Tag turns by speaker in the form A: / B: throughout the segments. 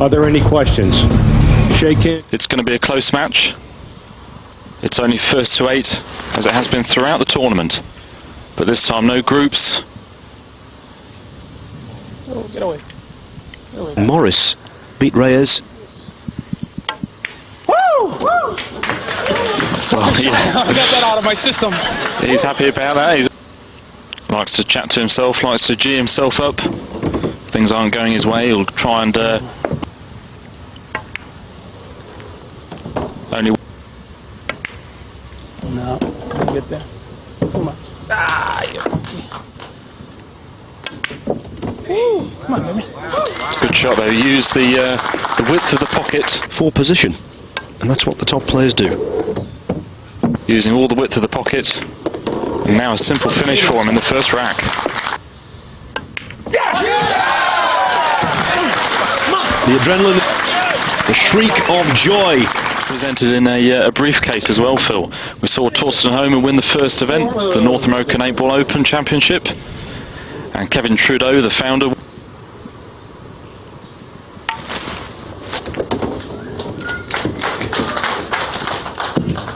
A: Are there any questions? Shake hands.
B: It's going to be a close match. It's only first to 8, as it has been throughout the tournament. But this time, no groups.
C: Oh, get away. Get away.
D: Morris beat Reyes.
C: Woo!
B: Well, yeah.
C: I got that out of my system.
B: He's happy about that. He likes to chat to himself, likes to G himself up. Things aren't going his way. He'll try and only.
C: No, I get there. Too much. Ah, you monkey. Come on, baby.
B: Good shot though. He used the width of the pocket.
D: For position. And that's what the top players do.
B: Using all the width of the pocket. And now a simple finish for him in the first rack.
D: The adrenaline, the shriek of joy.
B: Presented in a briefcase as well, Phil. We saw Torsten Homer win the first event, the North American 8-Ball Open Championship. And Kevin Trudeau, the founder.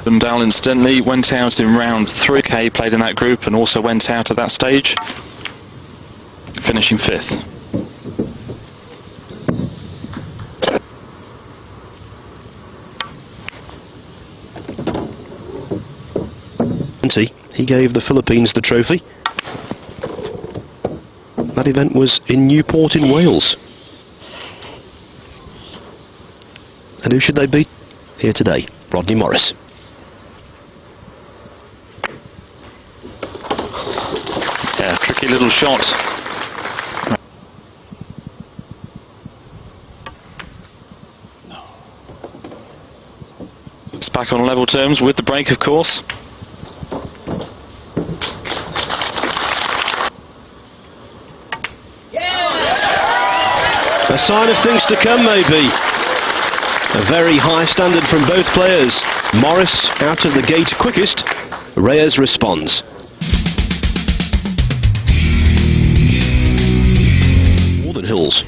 B: Dundal incidentally went out in round 3. Kay played in that group and also went out at that stage, finishing 5th.
D: He gave the Philippines the trophy. That event was in Newport in Wales. And who should they beat? Here today, Rodney Morris.
B: Yeah, tricky little shot. It's back on level terms with the break, of course.
D: A sign of things to come, maybe. A very high standard from both players. Morris out of the gate quickest. Reyes responds. Northern Hills.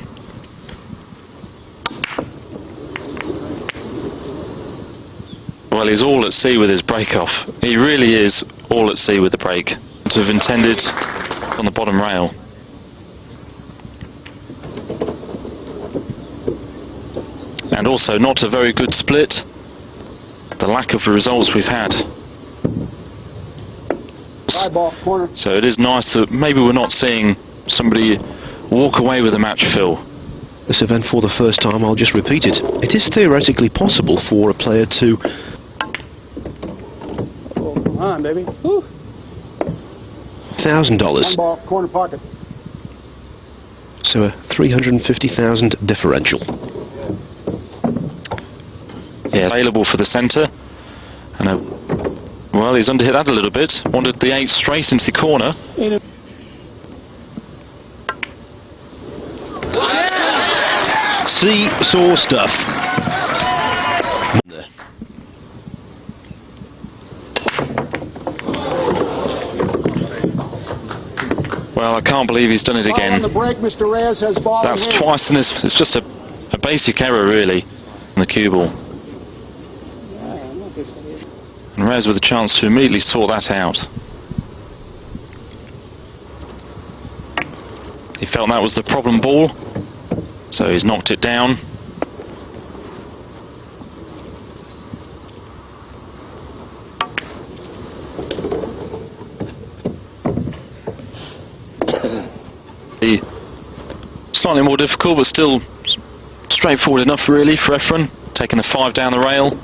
B: Well, he's all at sea with his break-off. He really is all at sea with the break. To have intended on the bottom rail. And also not a very good split. The lack of results we've had.
C: High ball, corner.
B: So it is nice that maybe we're not seeing somebody walk away with a match, Phil.
D: This event for the first time, I'll just repeat it. It is theoretically possible for a player to...
C: Oh, come on, baby. Woo.
D: $1,000.
C: Ball, corner pocket.
D: So a $350,000 differential.
B: Yeah, available for the centre. And well, he's underhit that a little bit. Wanted the 8 straight into the corner.
D: See-saw stuff.
B: Well, I can't believe he's done it again.
C: On the break, Mr. Reyes has ball.
B: That's twice in this. It's just a basic error, really, on the cue ball. And Reyes with a chance to immediately sort that out. He felt that was the problem ball, so he's knocked it down. Slightly more difficult, but still straightforward enough, really, for Efren. Taking the 5 down the rail.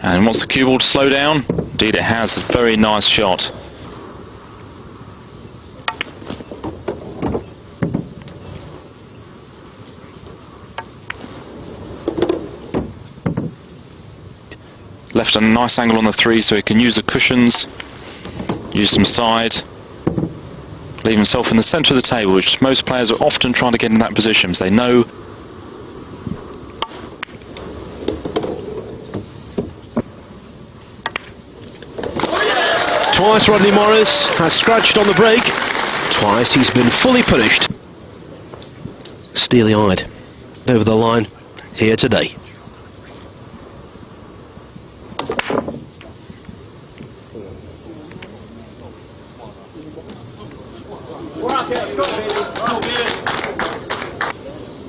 B: And wants the cue ball to slow down. Indeed it has. A very nice shot. Left a nice angle on the 3 so he can use the cushions, use some side, leave himself in the centre of the table, which most players are often trying to get in that position, so they know.
D: Twice Rodney Morris has scratched on the break. Twice he's been fully punished. Steely-eyed. over the line here today.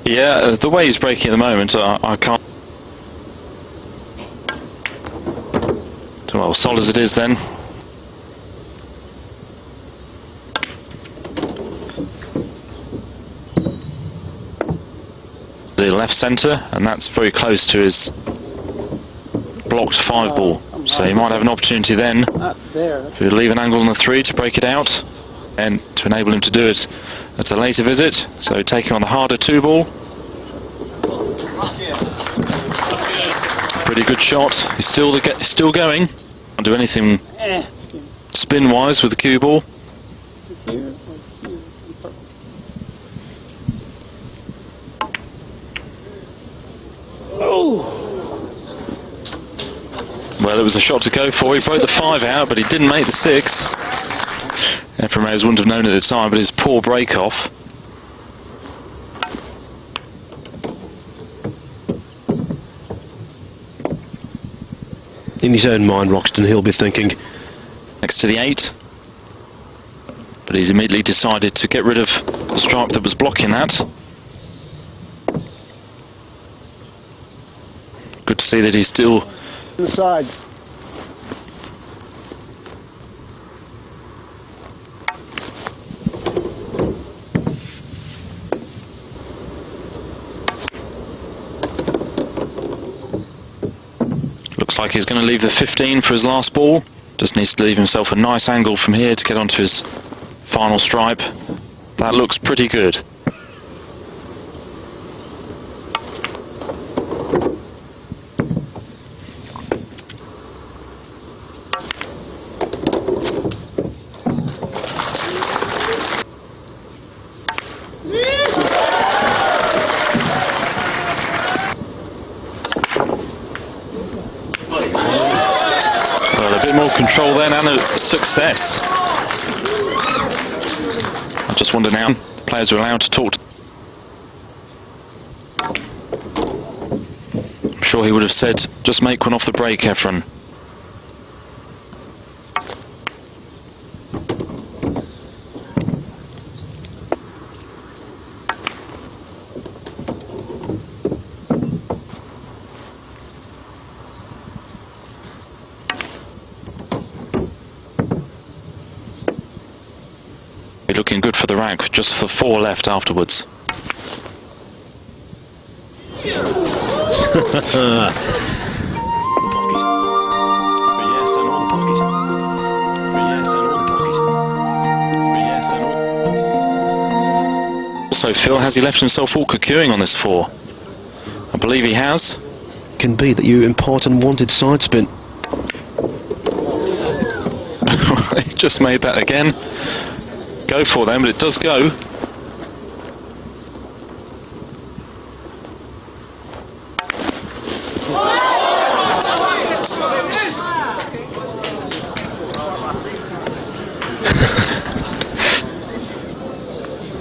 B: Yeah, the way he's breaking at the moment, I can't. Well, solid as it is then. The left centre, and that's very close to his blocked 5 ball. So he might have an opportunity then
C: Not there.
B: to leave an angle on the 3 to break it out, and to enable him to do it at a later visit. So taking on the harder 2 ball. Pretty good shot. He's still going. Can't do anything spin wise with the cue ball. Well, it was a shot to go for. He broke the 5 out, but he didn't make the 6. Efren Reyes wouldn't have known at the time, but his poor break off.
D: In his own mind, Roxton, he'll be thinking,
B: Next to the 8. But he's immediately decided to get rid of the stripe that was blocking that. Good to see that he's still
C: Inside.
B: looks like he's going to leave the 15 for his last ball. Just needs to leave himself a nice angle from here to get onto his final stripe. That looks pretty good. Well, a bit more control then and a success. I just wonder now, the players are allowed to talk. I'm sure he would have said, just make one off the break, Efren. Looking good for the rank, just for 4 left afterwards. Also, Phil, has he left himself all cuckooing on this 4? I believe he has.
D: Can be that you impart unwanted side spin.
B: He just made that again. Go for them, but it does go.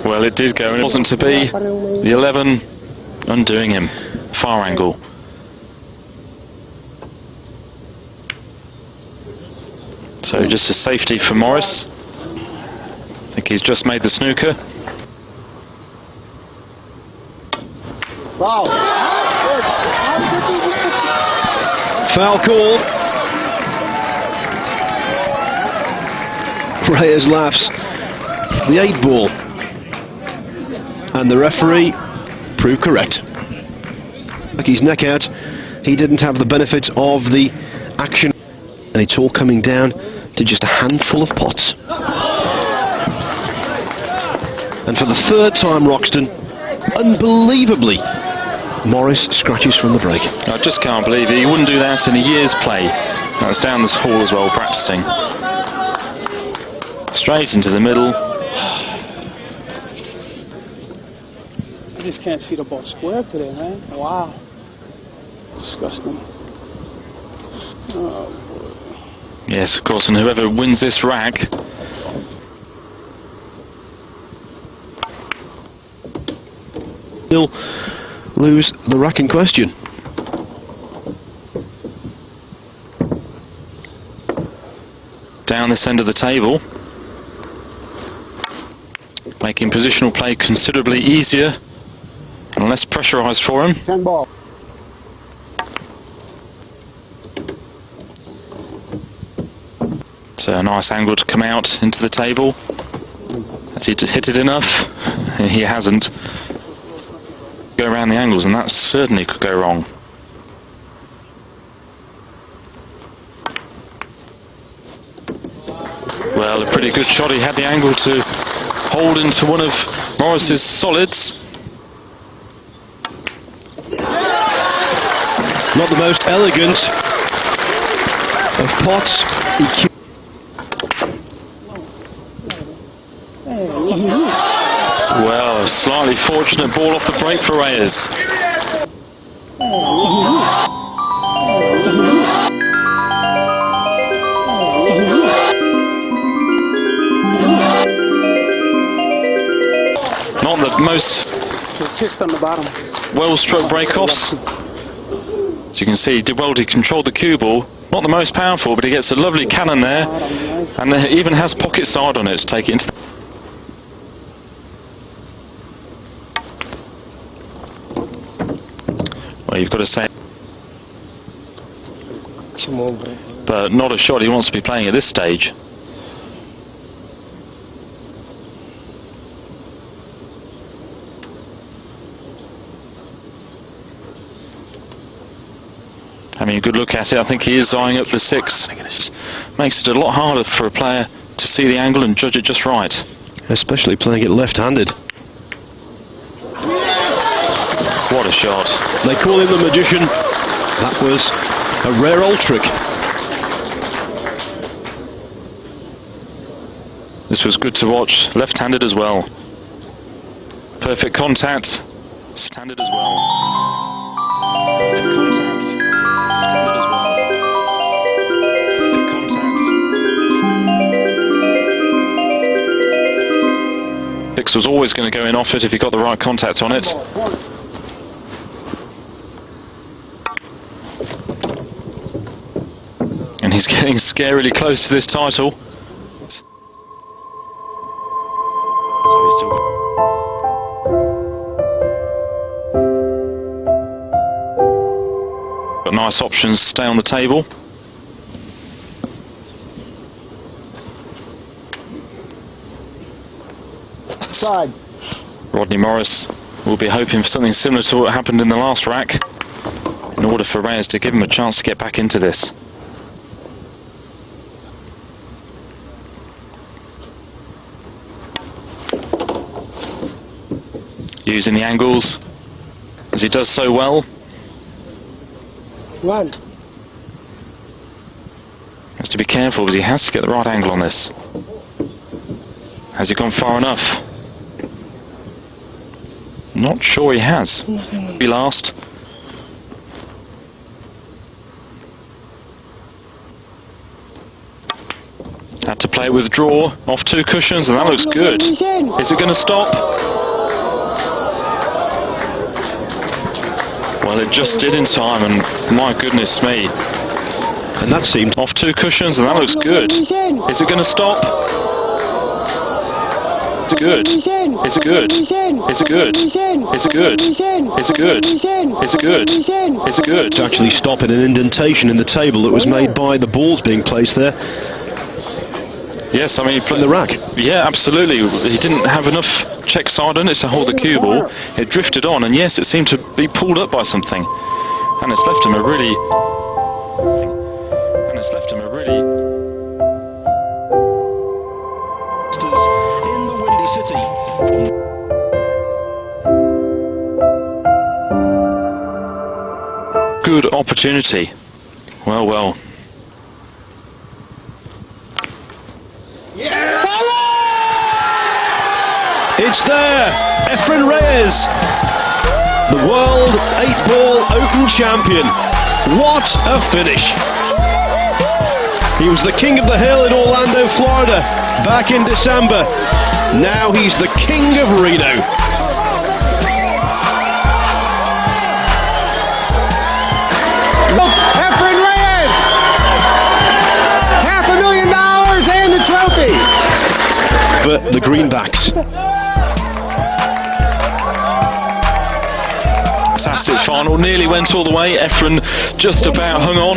B: Well, it did go, and it wasn't to be. The 11 undoing him. Far angle. So just a safety for Morris. I think he's just made the snooker.
C: Wow.
D: Foul call. Reyes laughs. The 8 ball. And the referee proved correct. Like his neck out, he didn't have the benefit of the action. And it's all coming down to just a handful of pots. And for the 3rd time, Roxton, unbelievably, Morris scratches from the break.
B: I just can't believe it. He wouldn't do that in a year's play. That's down this hall as well, practicing. Straight into the middle.
C: You just can't see the ball square today, man. Wow. Disgusting. Oh, boy.
B: Yes, of course, and whoever wins this rack.
D: Still lose the rack in question.
B: Down this end of the table, making positional play considerably easier and less pressurised for him.
C: 10 ball.
B: So a nice angle to come out into the table. Has he hit it enough? He hasn't. Go around the angles, and that certainly could go wrong. Well, a pretty good shot. He had the angle to hold into one of Morris's solids.
D: Not the most elegant of pots.
B: Well, a slightly fortunate ball off the break for Reyes. Not the most
C: Kissed on the bottom.
B: well-struck break-offs. As you can see, he did well to control the cue ball. Not the most powerful, but he gets a lovely cannon there, and it even has pocket side on it to take it into the... Well, you've got to say, but not a shot he wants to be playing at this stage. Having a good look at it, I think he is eyeing up the 6. Makes it a lot harder for a player to see the angle and judge it just right.
D: Especially playing it left-handed.
B: What a shot.
D: They call him the magician. That was a rare old trick.
B: This was good to watch. Left-handed as well. Perfect contact. Left-handed as well. Perfect contact. Left-handed as well. Perfect contact. 6 was always going to go in off it if he got the right contact on it. And he's getting scarily close to this title. So he's still got nice options to stay on the table.
C: Side.
B: Rodney Morris will be hoping for something similar to what happened in the last rack in order for Reyes to give him a chance to get back into this. Using the angles as he does so well.
C: Run.
B: Has to be careful because he has to get the right angle on this. Has he gone far enough? Not sure he has. Be last. Had to play with draw off 2 cushions, and that looks good. Is it going to stop? Well, it just did in time, and my goodness me.
D: And that seemed
B: Off 2 cushions, and that looks good. Is it going to stop? Is it good? Is it good? Is it good? Is it good? Is it good? Is it good? Is it good?
D: to actually stop in an indentation in the table that was made by the balls being placed there
B: Yes, I mean,
D: in the rack.
B: yeah, absolutely. He didn't have enough check side on it to hold the cue ball. It drifted on, and yes, it seemed to be pulled up by something. And it's left him a really... And it's left him a really...
D: In the Windy City.
B: good opportunity. Well, well.
D: It's there, Efren Reyes, the World 8-Ball Open Champion. What a finish! He was the king of the hill in Orlando, Florida, back in December. Now he's the king of Reno. for the Greenbacks.
B: Fantastic final, nearly went all the way. Efren just about hung on.